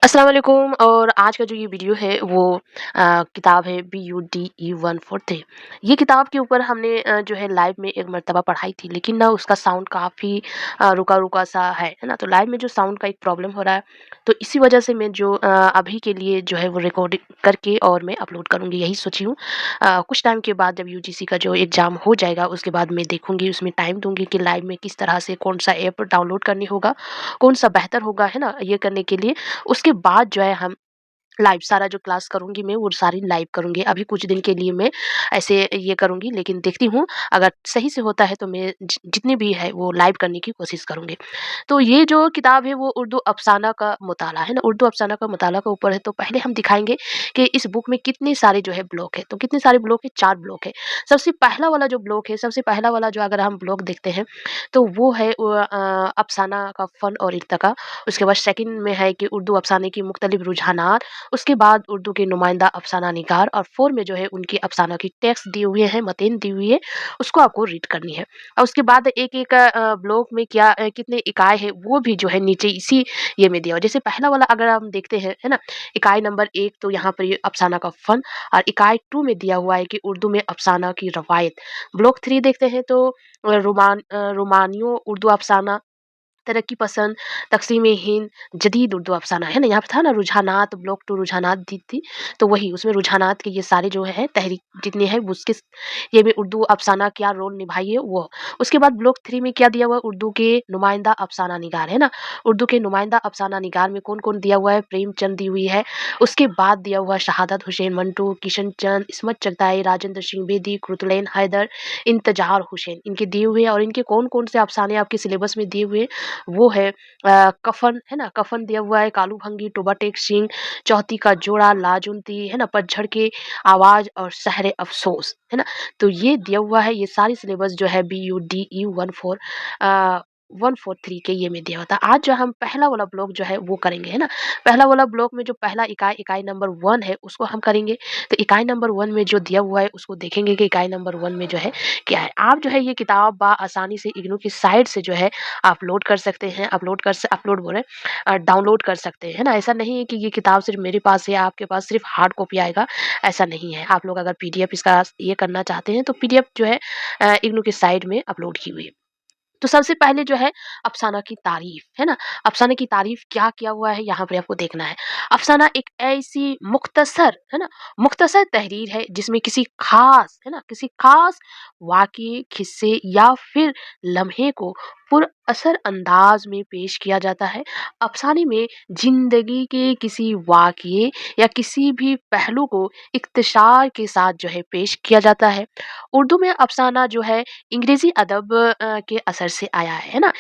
अस्सलाम वालेकुम। और आज का जो ये वीडियो है वो किताब है BUDE 143। ये किताब के ऊपर हमने जो है लाइव में एक मर्तबा पढ़ाई थी, लेकिन ना उसका साउंड काफ़ी रुका रुका सा है ना। तो लाइव में जो साउंड का एक प्रॉब्लम हो रहा है, तो इसी वजह से मैं जो अभी के लिए जो है वो रिकॉर्डिंग करके और मैं अपलोड करूँगी, यही सोची हूँ। कुछ टाइम के बाद जब UGC का जो एग्ज़ाम हो जाएगा उसके बाद मैं देखूँगी, उसमें टाइम दूँगी कि लाइव में किस तरह से कौन सा ऐप डाउनलोड करनी होगा, कौन सा बेहतर होगा, है ना, ये करने के लिए। उसके बाद जो है हम लाइव सारा जो क्लास करूँगी मैं वो सारी लाइव करूँगी। अभी कुछ दिन के लिए मैं ऐसे ये करूँगी, लेकिन देखती हूँ अगर सही से होता है तो मैं जितनी भी है वो लाइव करने की कोशिश करूँगी। तो ये जो किताब है वो उर्दू अफ़साना का मुताला है ना, उर्दू अफ़साना का मुताला का ऊपर है। तो पहले हम दिखाएँगे कि इस बुक में कितने सारे जो है ब्लॉक है। तो कितने सारे ब्लॉक है? 4 ब्लॉक है। सबसे पहला वाला जो ब्लॉक है, सबसे पहला वाला जो अगर हम ब्लॉक देखते हैं तो वो है अफ़साना का फ़न और इर्तिक़ा। उसके बाद सेकंड में है कि उर्दू अफ़साने की मुख्तलिफ़ रुझानात। उसके बाद उर्दू के नुमाइंदा अफ़साना निगार, और 4 में जो है उनकी अफ़साना की टेक्स्ट दिए हुए हैं, मतन दी हुई है, उसको आपको रीड करनी है। और उसके बाद एक-एक ब्लॉक में क्या कितने इकाई है वो भी जो है नीचे इसी ये में दिया हुआ है। जैसे पहला वाला अगर हम देखते हैं, है ना? इकाई नंबर 1 तो यहाँ पर ये अफ़साना का फ़न, और इकाई 2 में दिया हुआ है कि उर्दू में अफ़साना की रवायत। ब्लॉक 3 देखते हैं तो रोमानियो उर्दू अफ़साना, तरक्की पसंद, तक़सीम-ए-हिंद, जदीद उर्दू अफ़साना, है ना? यहाँ पे था ना रुझानात, ब्लॉक 2 रुझानात दी थी, तो वही उसमें रुझानात के ये सारे जो हैं तहरीक जितनी है वो उसके ये में उर्दू अफ़साना क्या रोल निभाई है वो। उसके बाद ब्लॉक 3 में क्या दिया हुआ है? उर्दू के नुमाइंदा अफ़साना निगार, है ना? उर्दू के नुमाइंदा अफ़साना निगार में कौन-कौन दिया हुआ है? प्रेमचंद दी हुई है। उसके बाद दिया हुआ है शहादत हुसैन मंटो, किशन चंद, इस्मत चगताई, राजेंद्र सिंह बेदी, कुतुलैन हैदर, इंतज़ार हुसैन, इनके दिए हुए हैं। और इनके कौन-कौन से अफ़साने आपके सिलेबस में दिए हुए हैं वो है कफ़न, है ना? कफ़न दिया हुआ है, कालू भंगी, टोबा टेक सिंह, चौथी का जोड़ा, लाजुनती, है ना? पतझड़ की आवाज़ और सहरे अफ़सोस, है ना? तो ये दिया हुआ है, ये सारी सिलेबस जो है BUDE 143 के ये में दिया हुआ था। आज जो हम पहला वाला ब्लॉक जो है वो करेंगे, है ना? पहला वाला ब्लॉक में जो पहला इकाई नंबर 1 है उसको हम करेंगे। तो इकाई नंबर 1 में जो दिया हुआ है उसको देखेंगे कि इकाई नंबर 1 में जो है क्या है। आप जो है ये किताब आसानी से इग्नू की साइट से जो है अपलोड कर सकते हैं, अपलोड बोल रहे हैं, डाउनलोड कर सकते हैं, है ना? ऐसा नहीं है कि ये किताब सिर्फ़ मेरे पास है, आपके पास सिर्फ़ हार्ड कॉपी आएगा, ऐसा नहीं है। आप लोग अगर पीडीएफ इसका ये करना चाहते हैं तो पीडीएफ जो है इग्नू की साइट में अपलोड की हुई है। तो सबसे पहले जो है अफ़साना की तारीफ़, है ना? अफ़साने की तारीफ़ क्या किया हुआ है यहाँ पे आपको देखना है। अफ़साना एक ऐसी मुख्तसर, है ना? मुख्तसर तहरीर है जिसमें किसी ख़ास, है ना? किसी ख़ास वाक़ये, किस्से या फिर लम्हे को पुरअसर अंदाज़ में पेश किया जाता है। अफ़साने में ज़िंदगी के किसी वाक़ये या किसी भी पहलू को इख्तिसार के साथ जो है पेश किया जाता है। उर्दू में अफ़साना जो है अंग्रेज़ी अदब के असर से आया है ना?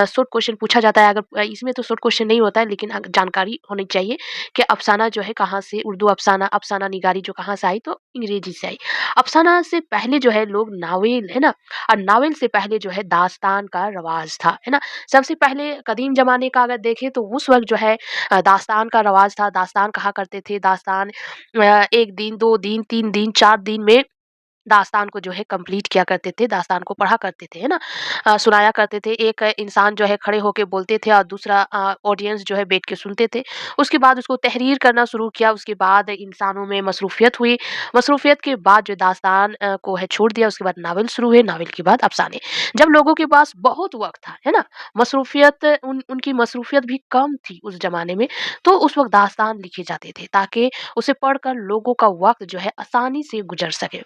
शॉर्ट क्वेश्चन पूछा जाता है, अगर इसमें तो शॉर्ट क्वेश्चन नहीं होता है, लेकिन जानकारी होनी चाहिए कि अफ़साना जो है कहाँ से, उर्दू अफ़साना, अफ़साना निगारी जो कहाँ से आई, तो अंग्रेज़ी से आई। अफ़साना से पहले जो है लोग नावेल, है ना? और नावेल से पहले जो है दास्तान का रवाज था, है ना? सबसे पहले कदीम ज़माने का अगर देखें तो उस वक़्त जो है दास्तान का रवाज था, दास्तान कहा करते थे। दास्तान 1 दिन, 2 दिन, 3 दिन, 4 दिन में दास्तान को जो है कंप्लीट किया करते थे, दास्तान को पढ़ा करते थे, है ना? सुनाया करते थे। एक इंसान जो है खड़े होके बोलते थे और दूसरा ऑडियंस जो है बैठ के सुनते थे। उसके बाद उसको तहरीर करना शुरू किया, उसके बाद इंसानों में मसरूफ़ियत हुई। मसरूफ़ियत के बाद जो दास्तान को है छोड़ दिया, उसके बाद नावल शुरू हुए, नावल के बाद अफ़साने। जब लोगों के पास बहुत वक़्त था, है ना? मसरूफ़ियत उनकी मसरूफ़ियत भी कम थी उस ज़माने में, तो उस वक़्त दास्तान लिखे जाते थे ताकि उसे पढ़कर लोगों का वक़्त जो है आसानी से गुज़र सके।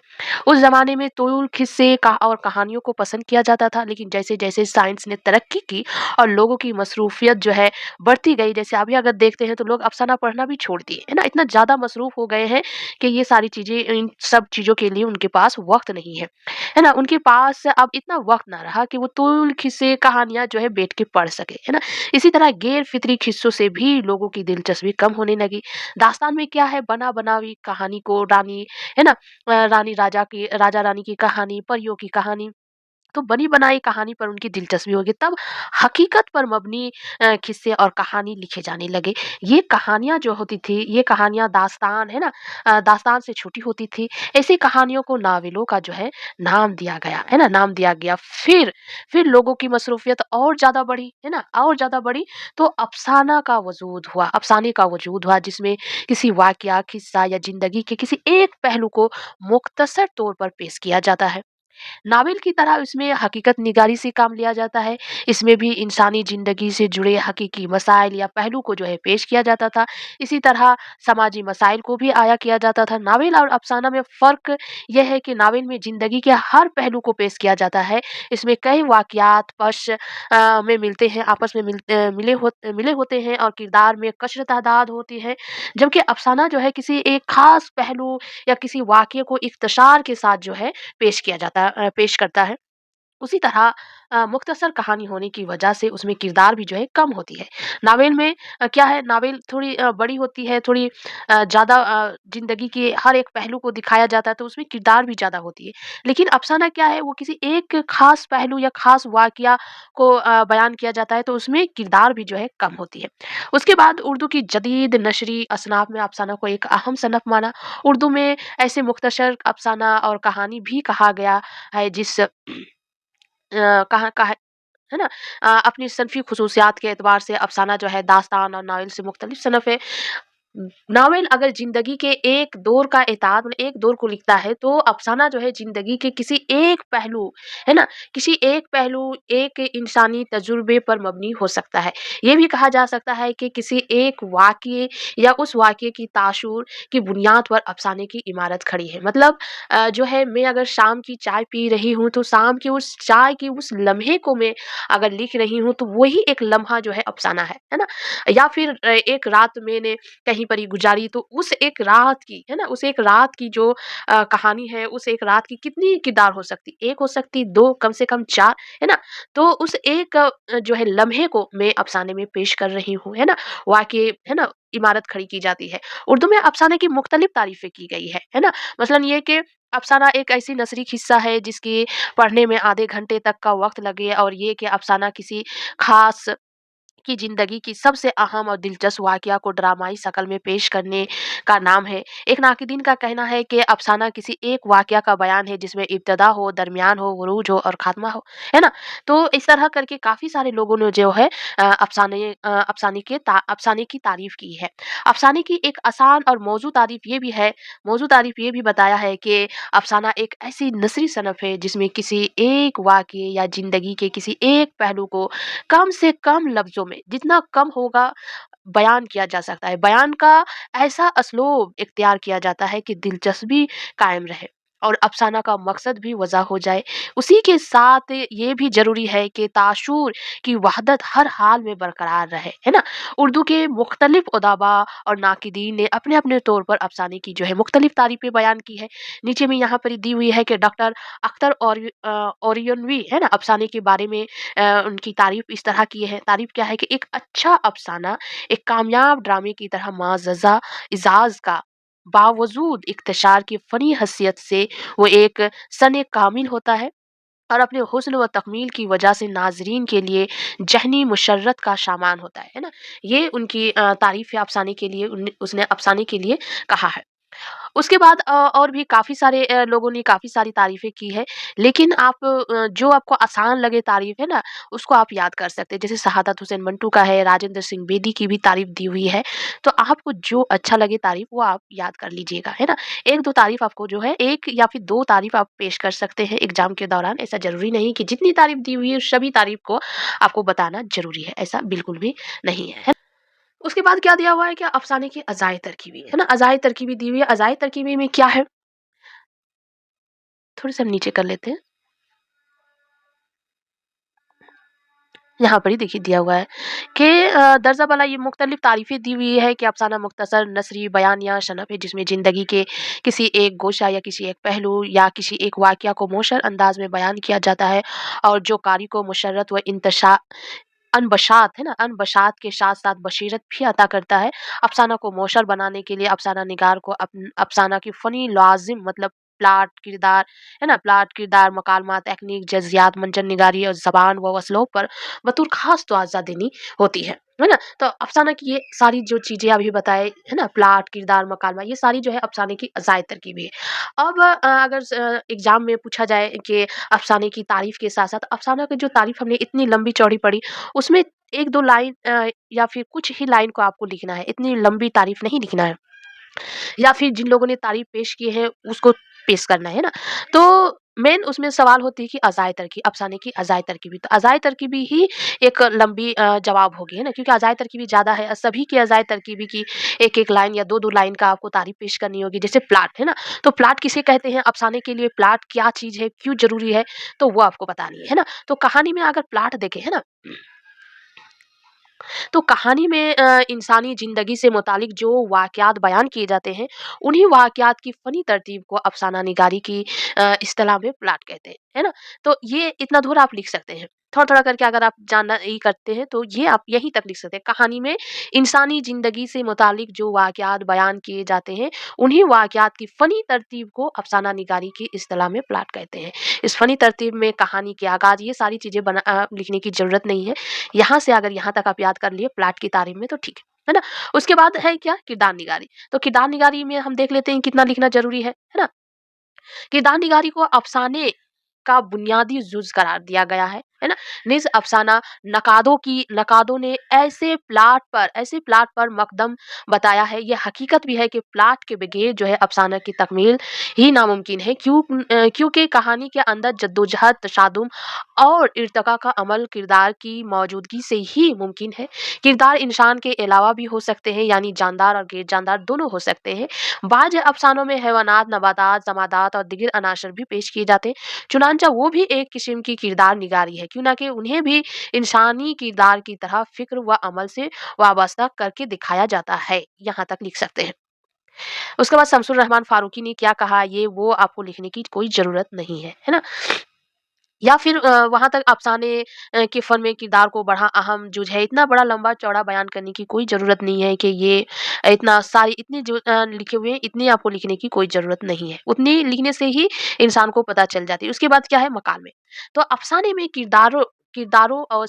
उस ज़माने में तुल किस्से और कहानियों को पसंद किया जाता था, लेकिन जैसे-जैसे साइंस ने तरक्की की और लोगों की मसरूफ़ियत जो है बढ़ती गई, जैसे अभी अगर देखते हैं तो लोग अफ़साना पढ़ना भी छोड़ दिए, है ना? इतना ज़्यादा मसरूफ़ हो गए हैं कि ये सारी चीज़ें, इन सब चीज़ों के लिए उनके पास वक़्त नहीं है ना? उनके पास अब इतना वक़्त ना रहा कि वो तुल किस्से कहानियाँ जो है बैठ के पढ़ सके, है ना? इसी तरह गैर फ़ितरी किस्सों से भी लोगों की दिलचस्पी कम होने लगी। दास्तान में क्या है, बना-बनाई कहानी को रानी, है ना? रानी राजा की, राजा-रानी की कहानी, परियों की कहानी, तो बनी-बनाई कहानी पर उनकी दिलचस्पी होगी, तब हकीकत पर मबनी किस्से और कहानी लिखे जाने लगे। ये कहानियाँ जो होती थी, ये कहानियाँ दास्तान, है ना? दास्तान से छोटी होती थी। ऐसी कहानियों को नावलों का जो है नाम दिया गया, है ना? नाम दिया गया। फिर लोगों की मसरूफ़ियत और ज़्यादा बढ़ी, है ना? और ज़्यादा बढ़ी, तो अफ़साना का वजूद हुआ, अफ़साने का वजूद हुआ, जिसमें किसी वाक़या, किस्सा या ज़िंदगी के किसी एक पहलू को मुख्तसर तौर पर पेश किया जाता है। नावल की तरह इसमें हकीकत निगारी से काम लिया जाता है। इसमें भी इंसानी ज़िंदगी से जुड़े हकीकी मसाइल या पहलू को जो है पेश किया जाता था। इसी तरह समाजी मसाइल को भी आया किया जाता था। नावल और अफ़साना में फ़र्क ये है कि नावल में ज़िंदगी के हर पहलू को पेश किया जाता है। इसमें कई वाक़यात में मिलते हैं, आपस में मिले होते हैं और किरदार में कसरत तादाद होती है। जबकि अफ़साना जो है किसी एक ख़ास पहलू या किसी वाक़ये को इख्तिसार के साथ जो है पेश करता है। उसी तरह मुख्तसर कहानी होने की वजह से उसमें किरदार भी जो है कम होती है। नावल में क्या है, नावल थोड़ी बड़ी होती है, थोड़ी ज़्यादा ज़िंदगी के हर एक पहलू को दिखाया जाता है, तो उसमें किरदार भी ज़्यादा होती है। लेकिन अफ़साना क्या है, वो किसी एक ख़ास पहलू या ख़ास वाक़या को बयान किया जाता है, तो उसमें किरदार भी जो है कम होती है। उसके बाद उर्दू की जदीद नशरी असनाफ़ में अफ़साना को एक अहम सनफ़ माना। उर्दू में ऐसे मुख्तसर अफ़साना और कहानी भी कहा गया है, कहा है ना? अपनी सनफ़ी ख़ुसूसियात के एतबार से अफ़साना जो है दास्तान और नावल से मुख्तलिफ सनफ़ है। नावल अगर ज़िंदगी के एक दौर का एतात मतलब एक दौर को लिखता है, तो अफ़साना जो है ज़िंदगी के किसी एक पहलू, है ना? किसी एक पहलू, एक इंसानी तजुर्बे पर मबनी हो सकता है। ये भी कहा जा सकता है कि किसी एक वाक़ये या उस वाक़ये की तासुर की बुनियाद पर अफ़साने की इमारत खड़ी है। मतलब जो है, मैं अगर शाम की चाय पी रही हूँ, तो शाम की उस चाय के उस लम्हे को मैं अगर लिख रही हूँ, तो वही एक लम्हा जो है अफ़साना है ना? या फिर एक रात मैंने कहीं पर ही गुज़ारी, तो उस एक रात की, है ना? उस एक रात की जो कहानी है, उस एक रात की कितनी किरदार हो सकती, 1 हो सकती, 2, कम से कम 4, है ना? तो उस एक जो है लम्हे को मैं अफ़साने में पेश कर रही हूँ, है ना? वाक़ई, है ना? इमारत खड़ी की जाती है। उर्दू में अफ़साने की मुख्तलिफ तारीफ़ें की गई है ना? मसलन ये कि अफ़साना एक ऐसी नसरी किस्सा है जिसकी पढ़ने में आधे घंटे तक का वक़्त लगे, और ये कि अफ़साना किसी ख़ास की ज़िंदगी की सबसे अहम और दिलचस्प वाक़या को ड्रामाई शक्ल में पेश करने का नाम है। एक नाक़िदीन का कहना है कि अफ़साना किसी एक वाक़या का बयान है जिसमें इब्तिदा हो, दरमियान हो, उरूज हो और ख़ात्मा हो, है ना? तो इस तरह करके काफ़ी सारे लोगों ने जो है अफ़साने की तारीफ़ की है। अफ़साने की एक आसान और मौज़ू तारीफ़ ये भी बताया है कि अफ़साना एक ऐसी नसरी सनफ़ है जिसमें किसी एक वाक़ये या ज़िंदगी के किसी एक पहलू को कम से कम लफ्ज़ों में, जितना कम होगा, बयान किया जा सकता है। बयान का ऐसा असलूब इख्तियार किया जाता है कि दिलचस्पी कायम रहे और अफ़साना का मकसद भी वज़ा हो जाए। उसी के साथ ये भी ज़रूरी है कि ताशूर की वहदत हर हाल में बरकरार रहे, है ना? उर्दू के मुख्तलिफ उदाबा और नाक़िदीन ने अपने-अपने तौर पर अफ़साने की जो है मुख्तलिफ तारीफ़ें बयान की है। नीचे में यहाँ पर दी हुई है कि डॉक्टर अख्तर ओरियनवी, है ना? अफ़साने के बारे में उनकी तारीफ़ इस तरह की है। तारीफ़ क्या है कि एक अच्छा अफ़साना एक कामयाब ड्रामे की तरह मुअज़्ज़ज़ा इज़ाज़ का बावजूद इख्तिसार की फ़नी हैसियत से वो एक सने कामिल होता है और अपने हुस्न व तकमील की वजह से नाज़रीन के लिए ज़हनी मुशर्रत का सामान होता है ना? ये उनकी तारीफ़ है अफ़साने के लिए, उसने अफ़साने के लिए कहा है। उसके बाद और भी काफ़ी सारे लोगों ने काफ़ी सारी तारीफ़ें की है, लेकिन आप जो आपको आसान लगे तारीफ़, है ना? उसको आप याद कर सकते हैं। जैसे शहादत हुसैन मंटू का है, राजेंद्र सिंह बेदी की भी तारीफ़ दी हुई है। तो आपको जो अच्छा लगे तारीफ़, वो आप याद कर लीजिएगा, है ना? 1-2 तारीफ़ आपको जो है, 1 या फिर 2 तारीफ़ आप पेश कर सकते हैं एग्ज़ाम के दौरान। ऐसा ज़रूरी नहीं कि जितनी तारीफ़ दी हुई है, सभी तारीफ़ को आपको बताना ज़रूरी है, ऐसा बिल्कुल भी नहीं है। उसके बाद क्या दिया हुआ है कि अफ़साने की अज़ाए तरकीबी, है ना? अज़ाए तरकीबी दी हुई है। अज़ाए तरकीबी में क्या है? थोड़ी-सी हम नीचे कर लेते हैं। यहाँ पर ही देखिए दिया हुआ है कि दर्जा वाला ये मुख्तलिफ तारीफ़ें दी हुई है कि अफ़साना मुख्तसर नसरी बयानिया शनफ़ है जिसमें ज़िंदगी के किसी एक गोशा या किसी एक पहलू या किसी एक वाक़या को मौशर अंदाज़ में बयान किया जाता है और जो कारी को मुशर्रत व अनबशात, है ना? अनबशात के साथ-साथ बशीरत भी अता करता है। अफ़साना को मौशर बनाने के लिए अफ़साना निगार को अफ़साना की फ़नी लाज़िम मतलब प्लॉट, किरदार, है ना? प्लॉट, किरदार, मकालमा, टेक्निक, जज़्यात, मंज़र निगारी और ज़बान व असलूब पर बतौर ख़ास तवज्जो देनी होती है ना? तो अफ़साना की ये सारी जो चीज़ें अभी बताए, है ना? प्लॉट, किरदार, मकालमा, ये सारी जो है अफ़साने की अज़ायद तरकीबें हैं। अब अगर एग्ज़ाम में पूछा जाए कि अफ़साने की तारीफ़ के साथ-साथ अफ़साना की जो तारीफ़ हमने इतनी लंबी-चौड़ी पढ़ी, उसमें 1-2 लाइन या फिर कुछ ही लाइन को आपको लिखना है, इतनी लंबी तारीफ़ नहीं लिखना है। या फिर जिन लोगों ने तारीफ़ पेश की है उसको पेश करना है ना? तो मेन उसमें सवाल होती है कि अज़ाए तरकीब, अफ़साने की अज़ाए तरकीबी। तो अज़ाए तरकीबी ही एक लंबी जवाब होगी, है ना? क्योंकि अज़ाए तरकीबी ज़्यादा है, सभी की अज़ाए तरकीबी की 1-1 लाइन या 2-2 लाइन का आपको तारीफ़ पेश करनी होगी। जैसे प्लॉट, है ना? तो प्लॉट किसे कहते हैं? अफ़साने के लिए प्लॉट क्या चीज़ है, क्यों ज़रूरी है? तो वो आपको बतानी है ना? तो कहानी में अगर प्लॉट देखें, है ना? तो कहानी में इंसानी ज़िंदगी से मुतालिक जो वाक़यात बयान किए जाते हैं, उन्हीं वाक़यात की फ़नी तरतीब को अफ़साना निगारी की इस्तिलाह में प्लॉट कहते हैं, है ना? तो ये इतना दूर आप लिख सकते हैं। थोड़ा-थोड़ा करके अगर आप जानना ही करते हैं, तो ये आप यहीं तक लिख सकते हैं। कहानी में इंसानी ज़िंदगी से मुतालिक जो वाक़यात बयान किए जाते हैं, उन्हीं वाक़यात की फ़नी तरतीब को अफ़साना निगारी की इस्तिलाह में प्लॉट कहते हैं। इस फ़नी तरतीब में कहानी के आगाज़, ये सारी चीज़ें लिखने की ज़रूरत नहीं है। यहाँ से अगर यहाँ तक आप याद कर लिए प्लॉट की तारीफ में तो ठीक है ना? उसके बाद है क्या? किरदार निगारी। तो किरदार निगारी में हम देख लेते हैं कितना लिखना ज़रूरी है ना? किरदार निगारी को अफ़साने का बुनियादी जुज़ करार दिया गया है ना? निज़ अफ़साना नकादों ने ऐसे प्लॉट पर मक़दम बताया है, ये हकीकत भी है कि प्लॉट के बगैर जो है अफ़साना की तकमील ही नामुमकिन है। क्योंकि कहानी के अंदर जद्दोजहद, तशादुम और इर्तिक़ा का अमल किरदार की मौजूदगी से ही मुमकिन है। किरदार इंसान के अलावा भी हो सकते हैं, यानी जानदार और गैर जानदार दोनों हो सकते हैं। बाज़ अफ़सानों में हैवानात, नबातात, जमादात और दीगर अनासर भी पेश किए जाते हैं। चुनांचे वो भी एक किस्म की किरदार निगारी है, क्यों ना कि उन्हें भी इंसानी किरदार की तरह फ़िक्र व अमल से वाबस्ता करके दिखाया जाता है। यहाँ तक लिख सकते हैं। उसके बाद शमसुर रहमान फारूकी ने क्या कहा, ये वो आपको लिखने की कोई ज़रूरत नहीं है ना? या फिर वहाँ तक अफ़साने के फ़न में किरदार को बड़ा अहम जुज़ है, इतना बड़ा लंबा-चौड़ा बयान करने की कोई ज़रूरत नहीं है कि ये इतने जो लिखे हुए हैं, इतनी आपको लिखने की कोई ज़रूरत नहीं है। उतनी लिखने से ही इंसान को पता चल जाती है। उसके बाद क्या है? मकालमे। तो अफ़साने में किरदारों किरदारों और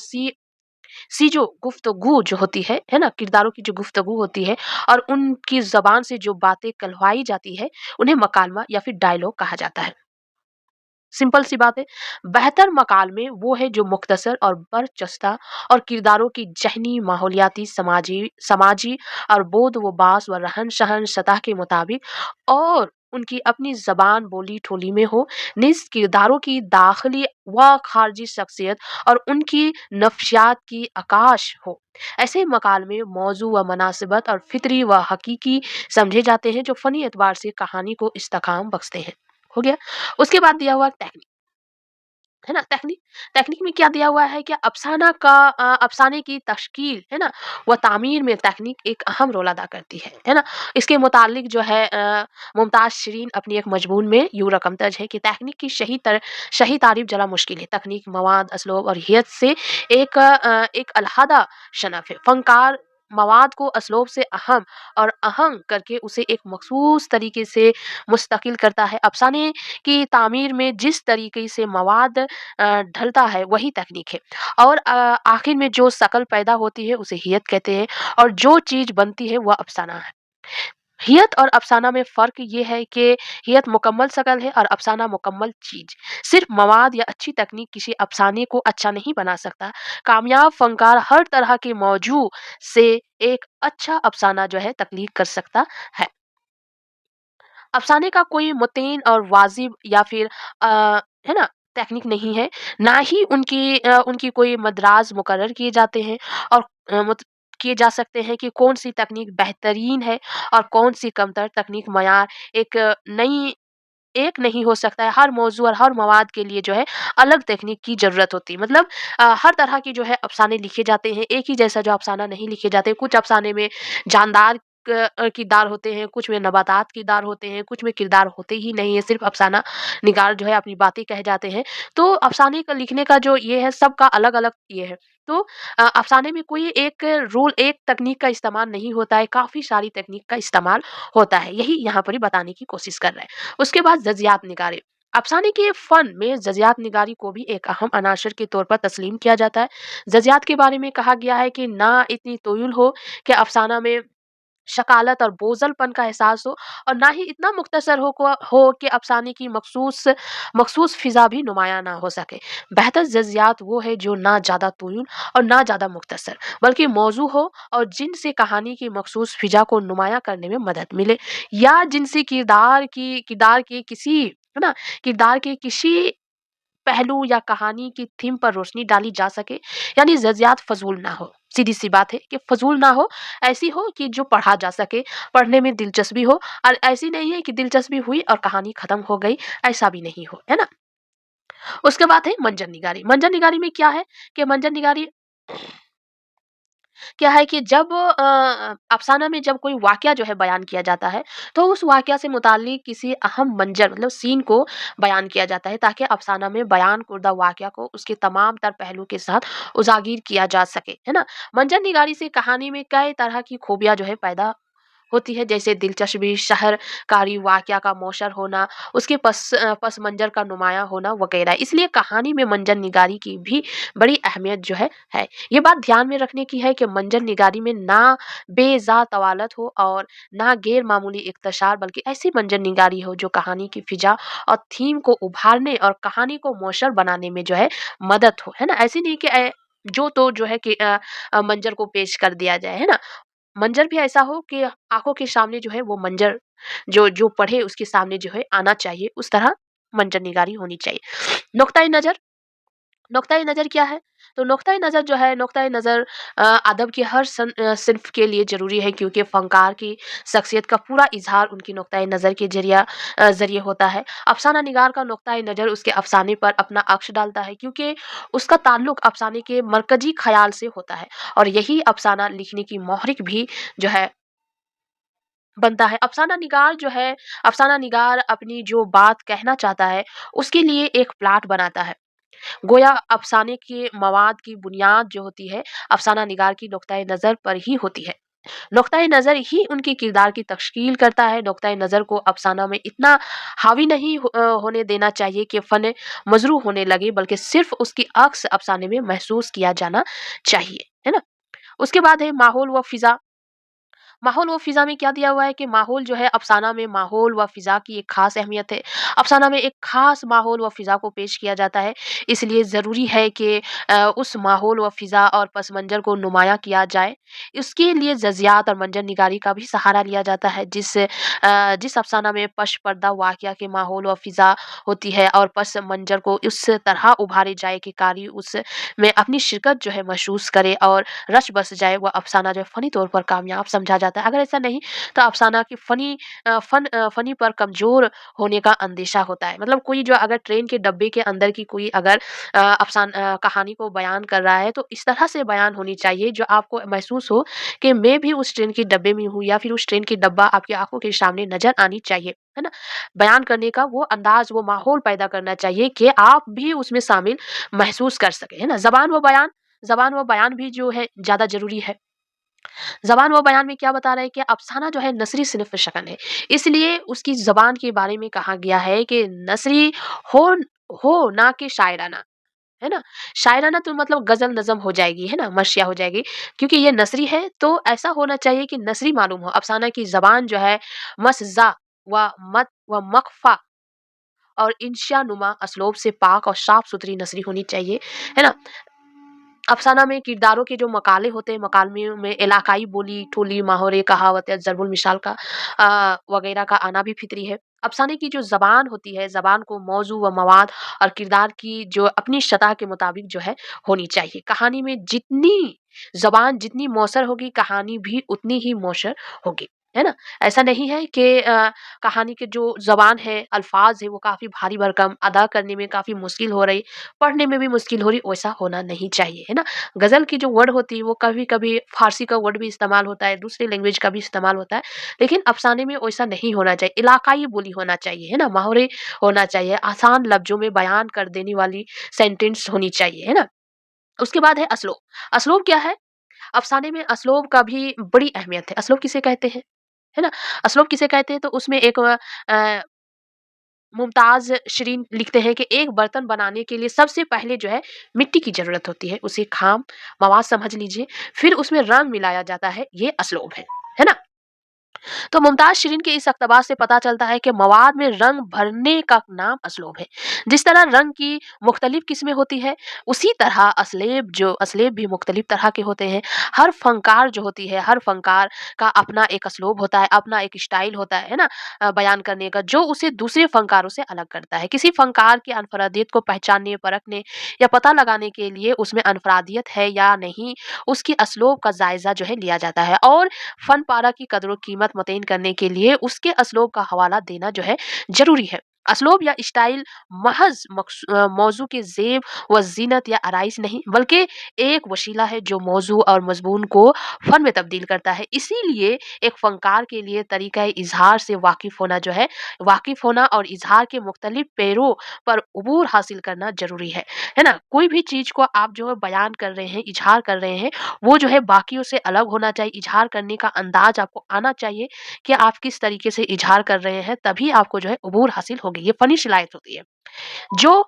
जो गुफ्तगू जो होती है ना? किरदारों की जो गुफ्तगू होती है और उनकी ज़बान से जो बातें कहलवाई जाती है, उन्हें मकालमा या फिर डायलॉग कहा जाता है। सिंपल सी बात है। बेहतर मकालमे वो है जो मुख्तसर और बरचस्ता और किरदारों की ज़हनी, माहौलियाती, समाजी समाजी और बोध व बास व रहन-सहन सतह के मुताबिक और उनकी अपनी ज़बान, बोली-ठोली में हो, निज़ किरदारों की दाखिली व ख़ारजी शख्सियत और उनकी नफ्सियात की अक्काश हो। ऐसे मकालमे मौज़ू व मुनासिबत और फ़ितरी व हकीकी समझे जाते हैं, जो फ़नी एतबार से कहानी को इस्तेकाम बख्शते हैं। हो गया? उसके बाद दिया हुआ टेक्निक, है ना? टेक्निक टेक्निक में क्या दिया हुआ है कि अफ़साने की तश्कील, है ना? व तामीर में टेक्निक एक अहम रोल अदा करती है ना? इसके मुतालिक जो है मुमताज़ शिरीन अपनी एक मजमून में यूँ रकमतज है कि टेक्निक की सही तारीफ़ ज़रा मुश्किल है। तकनीक, मवाद, असलूब और हियत से एक अलहदा शनफ़ है। फ़नकार मवाद को असलूब से अहम करके उसे एक मख़सूस तरीके से मुस्तकिल करता है। अफ़साने की तामीर में जिस तरीके से मवाद ढलता है वही तकनीक है और आखिर में जो शकल पैदा होती है उसे हियत कहते हैं और जो चीज़ बनती है वह अफ़साना है। हियत और अफ़साना में फ़र्क ये है कि हियत मुकम्मल शकल है और अफ़साना मुकम्मल चीज़। सिर्फ मवाद या अच्छी तकनीक किसी अफ़साने को अच्छा नहीं बना सकता। कामयाब फ़नकार हर तरह के मौजू से एक अच्छा अफ़साना जो है तख्लीक कर सकता है। अफ़साने का कोई मुतय्यन और वाजिब या फिर है ना टेक्निक नहीं है, ना ही उनकी कोई मदराज मुकर्रर किए जाते हैं और किए जा सकते हैं कि कौन सी तकनीक बेहतरीन है और कौन सी कमतर तकनीक मयार एक नई एक नहीं हो सकता है। हर मौजू और हर मवाद के लिए जो है अलग तकनीक की ज़रूरत होती है। मतलब हर तरह की जो है अफ़साने लिखे जाते हैं, एक ही जैसा जो अफ़साना नहीं लिखे जाते। कुछ अफ़साने में जानदार किरदार होते हैं, कुछ में नबातात किरदार होते हैं, कुछ में किरदार होते ही नहीं है, सिर्फ़ अफ़साना निगार जो है अपनी बातें कह जाते हैं। तो अफ़साने का लिखने का जो ये है सबका अलग-अलग ये है। तो अफ़साने में कोई एक रूल, एक तकनीक का इस्तेमाल नहीं होता है, काफ़ी सारी तकनीक का इस्तेमाल होता है। यही यहाँ पर ही बताने की कोशिश कर रहे हैं। उसके बाद ज़ज़ियात निगारी। अफ़साने के फ़न में ज़ज़ियात निगारी को भी एक अहम अनासर के तौर पर तस्लीम किया जाता है। ज़ज़ियात के बारे में कहा गया है कि ना इतनी तोइल हो कि अफ़साना में शकालत और बोझलपन का एहसास हो, और ना ही इतना मुख्तसर हो कि अफ़साने की मखसूस मखसूस फ़िज़ा भी नुमायाँ ना हो सके। बेहतर ज़ज़ियात वो है जो ना ज़्यादा तवील और ना ज़्यादा मुख्तसर, बल्कि मौज़ू हो और जिनसे कहानी की मखसूस फ़िज़ा को नुमायाँ करने में मदद मिले, या जिनसे किरदार के किसी, है ना? किरदार के किसी पहलू या कहानी की थीम पर रोशनी डाली जा सके। यानी ज़ज़ियात फ़ज़ूल ना हो। सीधी-सी बात है कि फ़ज़ूल ना हो, ऐसी हो कि जो पढ़ा जा सके, पढ़ने में दिलचस्पी हो, और ऐसी नहीं है कि दिलचस्पी हुई और कहानी खत्म हो गई, ऐसा भी नहीं हो, है ना? उसके बाद है मंजर निगारी। मंजर निगारी में क्या है कि मंजर निगारी क्या है कि जब अफ़साना में जब कोई वाक़या जो है बयान किया जाता है, तो उस वाक़या से मुताल्लिक़ किसी अहम मंज़र मतलब सीन को बयान किया जाता है, ताकि अफ़साना में बयान कुर्दा वाक़या को उसके तमाम तर पहलू के साथ उजागिर किया जा सके, है ना? मंज़र निगारी से कहानी में कई तरह की खूबियाँ जो है पैदा होती है, जैसे दिलचस्पी, शहरकारी वाक़या का मौशर होना, उसके पस मंज़र का नुमायाँ होना वग़ैरह। इसलिए कहानी में मंज़र निगारी की भी बड़ी अहमियत जो है। ये बात ध्यान में रखने की है कि मंज़र निगारी में ना बेज़ा तवालत हो और ना गैर मामूली इख्तिसार, बल्कि ऐसी मंज़र निगारी हो जो कहानी की फ़िज़ा और थीम को उभारने और कहानी को मौशर बनाने में जो है मदद हो, है ना? ऐसी नहीं कि जो तो जो है कि मंज़र को पेश कर दिया जाए, है ना? मंज़र भी ऐसा हो कि आँखों के सामने जो है वो मंज़र जो जो पढ़े उसके सामने जो है आना चाहिए, उस तरह मंज़र निगारी होनी चाहिए। नुक्ता-ए नज़र, नुक्ता-ए नज़र क्या है? तो नुक्ता-ए नज़र जो है, नुक्ता-ए नज़र अदब के हर सिन्फ़ के लिए ज़रूरी है, क्योंकि फ़नकार की शख़्सियत का पूरा इज़हार उनकी नुक्ता-ए नज़र के ज़रिए होता है। अफ़साना निगार का नुक्ता-ए नज़र उसके अफ़साने पर अपना अक्स डालता है, क्योंकि उसका ताल्लुक अफ़साने के मरकज़ी ख़याल से होता है, और यही अफ़साना लिखने की मोहरिक भी जो है बनता है। अफ़साना निगार अपनी जो बात कहना चाहता है, उसके लिए एक प्लॉट बनाता है। गोया अफ़साने के मवाद की बुनियाद जो होती है, अफ़साना निगार की नुक्ता-ए नज़र पर ही होती है। नुक्ता-ए नज़र ही उनके किरदार की तश्कील करता है। नुक्ता-ए नज़र को अफ़साना में इतना हावी नहीं होने देना चाहिए कि फ़न मज़रू होने लगे, बल्कि सिर्फ़ उसकी अक्स अफ़साने में महसूस किया जाना चाहिए। है ना? उसके बाद है माहौल व फ़िज़ा। माहौल व फ़िज़ा में क्या दिया हुआ है कि माहौल जो है, अफ़साना में माहौल व फ़िज़ा की एक ख़ास अहमियत है। अफ़साना में एक ख़ास माहौल व फ़िज़ा को पेश किया जाता है, इसलिए ज़रूरी है कि उस माहौल व फ़िज़ा और पस मंज़र को नुमायाँ किया जाए। इसके लिए ज़ज़ियात और मंज़र निगारी का भी सहारा लिया जाता है, जिस अफ़साना में पश पर्दा वाक़या के माहौल व फ़िज़ा होती है और पस मंज़र को इस तरह उभारे जाए कि कारी उसमें अपनी शिरकत जो है महसूस करे और रच बस जाए, वह अफ़साना जो है फ़नी तौर पर कामयाब समझा जाता है। अगर ऐसा नहीं, तो अफ़साना की फ़नी पर कमज़ोर होने का अंदेशा होता है। मतलब कोई जो अगर ट्रेन के डब्बे के अंदर की कोई अगर कहानी को बयान कर रहा है, तो इस तरह से बयान होनी चाहिए जो आपको महसूस हो कि मैं भी उस ट्रेन के डब्बे में हूँ, या फिर उस ट्रेन की डब्बा आपकी आँखों के सामने नज़र आनी चाहिए। है ना? बयान करने का वो अंदाज़, वो माहौल पैदा करना चाहिए कि आप भी उसमें शामिल महसूस कर सकें। है ना? ज़बान व बयान भी जो है ज़्यादा ज़रूरी है। ज़बान व बयान में क्या बता रहा है कि अफ़साना जो है नस्री सिनफ़ शक्ल है, इसलिए उसकी ज़बान के बारे में कहा गया है कि नस्री हो ना कि शायराना, है ना? शायराना तो मतलब गज़ल नज़म हो जाएगी, है ना? मर्शिया हो जाएगी, क्योंकि ये नस्री है, तो ऐसा होना चाहिए कि नस्री मालूम हो। अफ़साना की ज़बान जो है मस्ज़ा व मत व मख़फ़ा और इंशा नुमा असलूब से पाक और साफ-सुथरी नस्री होनी चाहिए, है ना? अफ़साना में किरदारों के जो मकाले होते हैं, मकालमे में इलाकाई बोली, ठोली, मुहावरे, कहावतें, ज़रबुल मिसाल का वग़ैरह का आना भी फ़ितरी है। अफ़साने की जो ज़बान होती है, ज़बान को मौज़ू व मवाद और किरदार की जो अपनी सतह के मुताबिक जो है होनी चाहिए। कहानी में जितनी ज़बान जितनी मौसर होगी, कहानी भी उतनी ही मौसर होगी। है ना? ऐसा नहीं है कि कहानी के जो ज़बान है, अल्फ़ाज़ है वो काफ़ी भारी-भरकम, अदा करने में काफ़ी मुश्किल हो रही, पढ़ने में भी मुश्किल हो रही, वैसा होना नहीं चाहिए, है ना? ग़ज़ल की जो वर्ड होती है वो कभी-कभी फ़ारसी का वर्ड भी इस्तेमाल होता है, दूसरे लैंग्वेज का भी इस्तेमाल होता है, लेकिन अफ़साने में वैसा नहीं होना चाहिए, इलाक़ाई बोली होना चाहिए, है ना? मुहावरे होना चाहिए, आसान लफ्ज़ों में बयान कर देने वाली सेंटेंस होनी चाहिए, है ना? उसके बाद है असलूब। असलूब क्या है? अफ़साने में असलूब का भी बड़ी अहमियत है। असलूब किसे कहते हैं? है ना? असलूब किसे कहते हैं? तो उसमें एक मुमताज़ शिरीन लिखते हैं कि एक बर्तन बनाने के लिए सबसे पहले जो है मिट्टी की ज़रूरत होती है। उसे खाम, मवाद समझ लीजिए, फिर उसमें रंग मिलाया जाता है, ये असलूब है। है ना? तो मुमताज़ शिरीन के इस इक़्तिबास से पता चलता है कि मवाद में रंग भरने का नाम असलूब है। जिस तरह रंग की मुख्तलिफ़ किस्में होती हैं, उसी तरह असलेब भी मुख्तलिफ़ तरह के होते हैं। हर फ़नकार जो होती है, हर फ़नकार का अपना एक असलूब होता है, अपना एक स्टाइल होता है ना? बयान करने का, जो उसे दूसरे फ़नकारों से अलग करता है। किसी फ़नकार की अनफरादियत को पहचानने, परखने या पता लगाने के लिए उसमें अनफरादियत है या नहीं, उसकी असलूब का जायज़ा जो है लिया जाता है और फ़न पारा की कदर-ओ-कीमत मुतय्यन करने के लिए उसके असलूब का हवाला देना जो है ज़रूरी है। असलूब या स्टाइल महज़ मौज़ू के ज़ेब व ज़ीनत या आराइश नहीं, बल्कि एक वसीला है जो मौज़ू और मज़मून को फ़न में तब्दील करता है। इसीलिए एक फ़नकार के लिए तरीक़ा-ए-इज़हार से वाकिफ़ होना और इज़हार के मुख्तलिफ़ पैरों पर उबूर हासिल करना ज़रूरी है ना? कोई भी चीज़ को आप जो है बयान कर रहे हैं, इज़हार कर रहे हैं, वो जो है बाकियों से अलग होना चाहिए, इज़हार करने का अंदाज़ आपको आना चाहिए कि आप किस तरीके से इज़हार कर रहे हैं, तभी आपको जो है उबूर हासिल होगी। ये फ़नी सलाहियत होती है। जो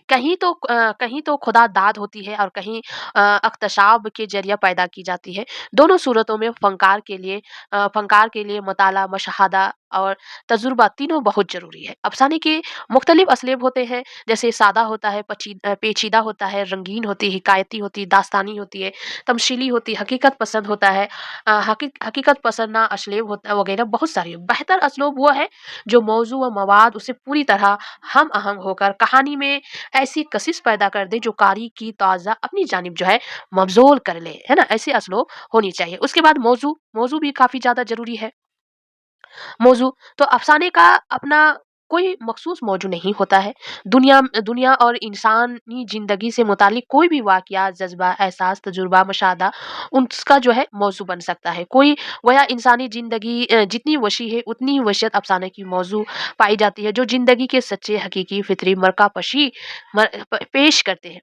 कहीं तो खुदा दाद होती है और कहीं अख्तशाब के ज़रिए पैदा की जाती है। दोनों सूरतों में फ़नकार के लिए मुताला, मुशाहदा और तजुर्बा तीनों बहुत ज़रूरी है। अफ़साने के मुख्तलिफ़ असलियत होते हैं, जैसे सादा होता है, पेचीदा होता है, रंगीन होती है, हिकायती होती है, दास्तानी होती है, तमशीली होती है, हकीकत पसंद होता है, हकीकत पसंद असलेब होता है वगैरह बहुत सारी है। बेहतर असलूब वो है जो मौज़ू व मवाद उसे पूरी तरह हम-आहंग होकर कहानी में ऐसी कशिश पैदा कर दे जो कारी की ताज़ा अपनी जानिब जो है मबज़ूल कर ले, है ना? ऐसी असलूब होनी चाहिए। उसके बाद मौज़ू भी काफ़ी ज़्यादा ज़रूरी है। मौज़ू तो अफ़साने का अपना कोई मख़सूस मौज़ू नहीं होता है। दुनिया और इंसानी ज़िंदगी से मुतालिक कोई भी वाक़या, जज़्बा, एहसास, तजुर्बा, मुशाहदा उसका जो है मौज़ू बन सकता है। कोई गोया इंसानी ज़िंदगी जितनी वसी है उतनी ही वसीयत अफ़साने की मौज़ू पाई जाती है, जो ज़िंदगी के सच्चे, हकीकी, फ़ितरी मरकापशी म प पेश करते हैं।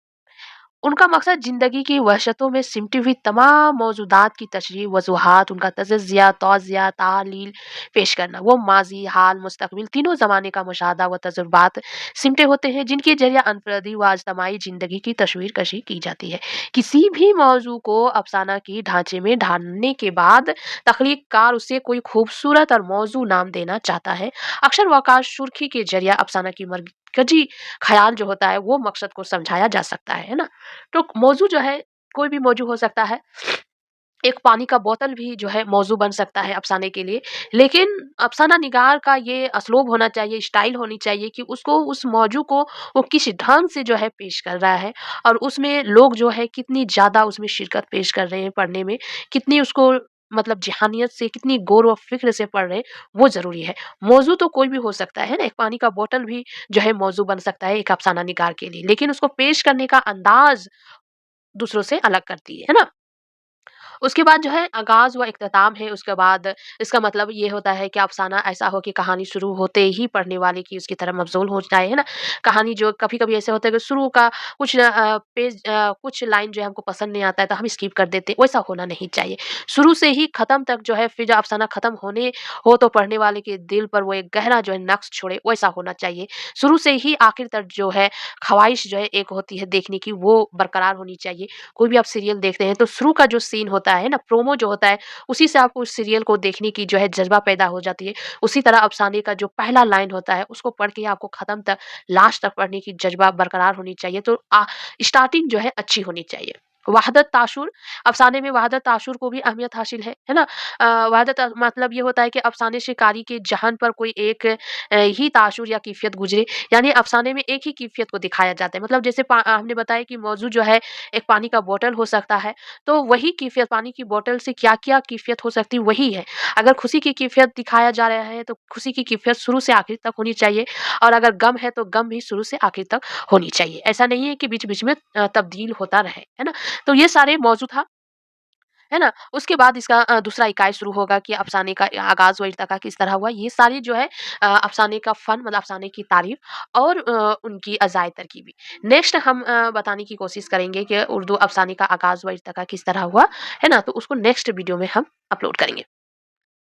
उनका मकसद ज़िंदगी की वहशतों में सिमटी हुई तमाम मौजूदात की तशरीह, वज़ूहात, उनका तज़ज़िया, तौज़िया, तालील पेश करना। वो माज़ी, हाल, मुस्तक़बिल तीनों ज़माने का मुशाहदा व तजुर्बात सिमटे होते हैं, जिनके ज़रिए अनफ़रदी व अज्तमाई ज़िंदगी की तस्वीर कशी की जाती है। किसी भी मौज़ू को अफ़साना की ढाँचे में ढालने के बाद तख़लीक़कार उसे कोई खूबसूरत और मौज़ू नाम देना चाहता है। अक्सर वक़ात सुर्ख़ी के ज़रिए अफ़साना की मरकज़ी ख़याल जो होता है, वो मकसद को समझाया जा सकता है ना? तो मौज़ू जो है, कोई भी मौज़ू हो सकता है। एक पानी का बोतल भी जो है मौज़ू बन सकता है अफ़साने के लिए। लेकिन अफ़साना निगार का ये असलूब होना चाहिए, स्टाइल होनी चाहिए कि उसको उस मौज़ू को वो किस ढंग से जो है पेश कर रहा है और उसमें लोग जो है कितनी ज़्यादा उसमें शिरकत पेश कर रहे हैं पढ़ने में, कितनी उसको मतलब ज़हनियत से, कितनी गौर व फ़िक्र से पढ़ रहे हैं, वो ज़रूरी है। मौज़ू तो कोई भी हो सकता है ना, एक पानी का बोतल भी जो है मौज़ू बन सकता है एक अफ़साना निगार के लिए, लेकिन उसको पेश करने का अंदाज़ दूसरों से अलग करती है ना? उसके बाद जो है आगाज़ व इख्तिताम है, उसके बाद इसका मतलब ये होता है कि अफ़साना ऐसा हो कि कहानी शुरू होते ही पढ़ने वाले की उसकी तरफ मबज़ूल हो जाए, है ना? कहानी जो कभी-कभी ऐसे होता है कि शुरू का कुछ लाइन जो है हमको पसंद नहीं आता है तो हम स्किप कर देते हैं, वैसा होना नहीं चाहिए। शुरू से ही ख़त्म तक जो है फिर जब अफ़साना ख़त्म होने हो तो पढ़ने वाले के दिल पर वो एक गहरा जो है नक्श छोड़े, वैसा होना चाहिए। शुरू से ही आखिर तक जो है ख़्वाहिश जो है एक होती है देखने की, वो बरकरार होनी चाहिए। कोई भी आप सीरियल देखते हैं तो शुरू का जो सीन होता है ना, प्रोमो जो होता है, उसी से आपको उस सीरियल को देखने की जो है जज़्बा पैदा हो जाती है। उसी तरह अफ़साने का जो पहला लाइन होता है, उसको पढ़ के आपको ख़त्म तक, लास्ट तक पढ़ने की जज़्बा बरकरार होनी चाहिए। तो स्टार्टिंग जो है अच्छी होनी चाहिए। वहदत ताशुर, अफ़साने में वहदत ताशुर को भी अहमियत हासिल है ना? वहदत मतलब ये होता है कि अफ़साने शिकारी के जहान पर कोई एक ही ताशुर या कैफ़ियत गुज़रे, यानी अफ़साने में एक ही कैफ़ियत को दिखाया जाता है। मतलब जैसे हमने बताया कि मौज़ू जो है एक पानी का बॉटल हो सकता है, तो वही कैफ़ियत पानी की बॉटल से क्या-क्या कैफ़ियत हो सकती है वही है। अगर खुशी की कैफ़ियत दिखाया जा रहा है, तो खुशी की कैफ़ियत शुरू से आखिर तक होनी चाहिए और अगर गम है, तो गम भी शुरू से आखिर तक होनी चाहिए। ऐसा नहीं है कि बीच-बीच में तब्दील होता रहे, है ना? तो ये सारे मौजू था, है ना? उसके बाद इसका दूसरा इकाई शुरू होगा कि अफ़साने का आगाज़ व इर्तिक़ा किस तरह हुआ। ये सारी जो है अफ़साने का फ़न मतलब अफ़साने की तारीफ़ और उनकी अज़ाए तरकीबें। नेक्स्ट हम बताने की कोशिश करेंगे कि उर्दू अफ़साने का आगाज़ व इर्तिक़ा किस तरह हुआ, है ना? तो उसको नेक्स्ट वीडियो में हम अपलोड करेंगे।